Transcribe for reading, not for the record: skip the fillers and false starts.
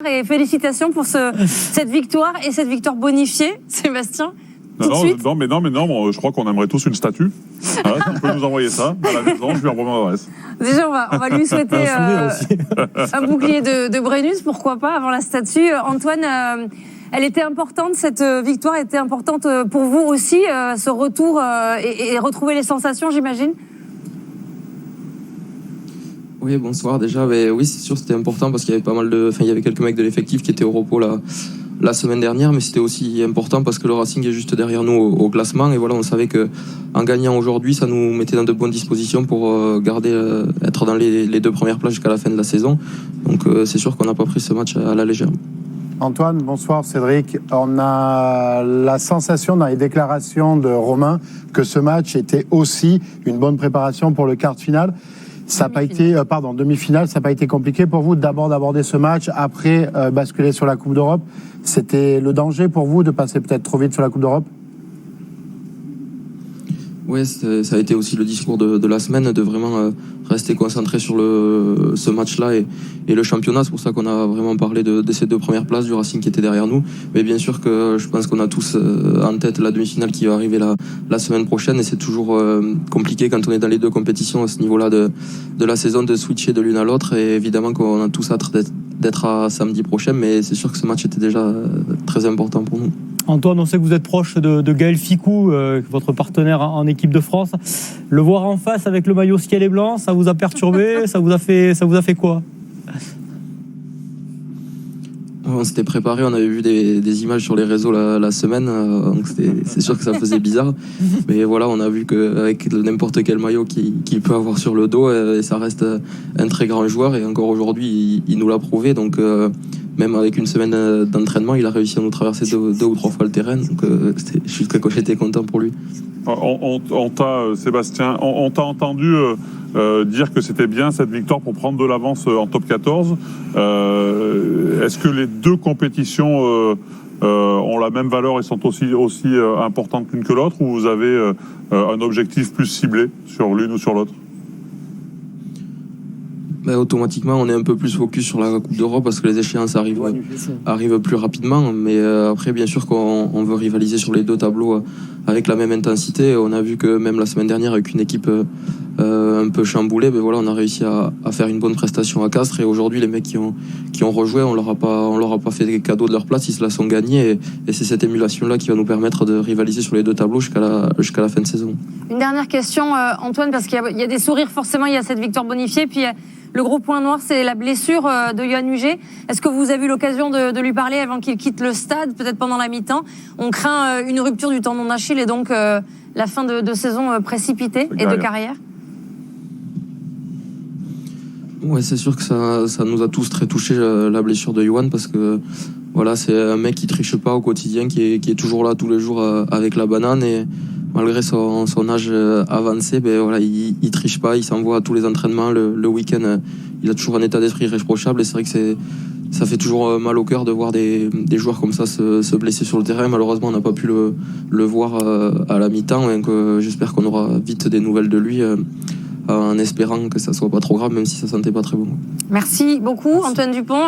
et félicitations pour cette victoire et cette victoire bonifiée, Sébastien. Non, mais je crois qu'on aimerait tous une statue. Voilà, tu peux nous envoyer ça à la maison, je lui envoie mon adresse. Déjà, on va lui souhaiter un bouclier de Brennus, pourquoi pas, avant la statue. Antoine, elle était importante, cette victoire était importante pour vous aussi, ce retour et retrouver les sensations, j'imagine? Oui, bonsoir déjà. Mais oui, c'est sûr, c'était important parce qu'il y avait pas mal il y avait quelques mecs de l'effectif qui étaient au repos la semaine dernière, mais c'était aussi important parce que le Racing est juste derrière nous au classement et voilà, on savait que en gagnant aujourd'hui, ça nous mettait dans de bonnes dispositions pour être dans les 2 premières places jusqu'à la fin de la saison. Donc c'est sûr qu'on n'a pas pris ce match à la légère. Antoine, bonsoir Cédric. On a la sensation dans les déclarations de Romain que ce match était aussi une bonne préparation pour le quart de finale. Ça n'a pas été, demi-finale, ça n'a pas été compliqué pour vous d'abord d'aborder ce match, après basculer sur la Coupe d'Europe. C'était le danger pour vous de passer peut-être trop vite sur la Coupe d'Europe? Oui, ça a été aussi le discours de la semaine, de vraiment rester concentré sur ce match-là et le championnat. C'est pour ça qu'on a vraiment parlé de ces 2 premières places du Racing qui était derrière nous. Mais bien sûr que je pense qu'on a tous en tête la demi-finale qui va arriver la semaine prochaine. Et c'est toujours compliqué quand on est dans les 2 compétitions à ce niveau-là de la saison de switcher de l'une à l'autre. Et évidemment qu'on a tous hâte d'être à samedi prochain. Mais c'est sûr que ce match était déjà très important pour nous. Antoine, on sait que vous êtes proche de Gaël Ficou, votre partenaire en équipe de France. Le voir en face avec le maillot ciel et blanc, ça vous a perturbé? ça vous a fait quoi? On s'était préparé, on avait vu des images sur les réseaux la semaine, donc c'est sûr que ça faisait bizarre. Mais voilà, on a vu qu'avec n'importe quel maillot qu'il peut avoir sur le dos, ça reste un très grand joueur. Et encore aujourd'hui, il nous l'a prouvé. Donc même avec une semaine d'entraînement, il a réussi à nous traverser 2 ou 3 fois le terrain. Donc j'étais content pour lui. Sébastien, on t'a entendu dire que c'était bien cette victoire pour prendre de l'avance en top 14. Est-ce que les 2 compétitions ont la même valeur et sont aussi importantes l'une que l'autre, ou vous avez un objectif plus ciblé sur l'une ou sur l'autre? Automatiquement, on est un peu plus focus sur la Coupe d'Europe parce que les échéances arrivent plus rapidement. Mais après, bien sûr qu'on veut rivaliser sur les 2 tableaux avec la même intensité. On a vu que même la semaine dernière, avec une équipe un peu chamboulée, voilà, on a réussi à faire une bonne prestation à Castres. Et aujourd'hui, les mecs qui ont rejoué, on leur a pas fait des cadeaux de leur place, ils se la sont gagnés. Et c'est cette émulation-là qui va nous permettre de rivaliser sur les 2 tableaux jusqu'à la fin de saison. Une dernière question, Antoine, parce qu'il y a des sourires, forcément, il y a cette victoire bonifiée. Puis le gros point noir, c'est la blessure de Yohan Huget. Est-ce que vous avez eu l'occasion de lui parler avant qu'il quitte le stade, peut-être pendant la mi-temps? On craint une rupture du tendon d'Achille et donc la fin de saison précipitée et de carrière. Ouais, c'est sûr que ça nous a tous très touchés, la blessure de Yohan, parce que voilà, c'est un mec qui triche pas au quotidien, qui est toujours là tous les jours avec la banane. Et malgré son âge avancé, voilà, il triche pas, il s'envoie à tous les entraînements. Le week-end, il a toujours un état d'esprit irréprochable. Et c'est vrai que ça fait toujours mal au cœur de voir des joueurs comme ça se blesser sur le terrain. Malheureusement, on n'a pas pu le voir à la mi-temps. Donc j'espère qu'on aura vite des nouvelles de lui, en espérant que ça soit pas trop grave, même si ça sentait pas très bon. Merci beaucoup, Antoine Dupont.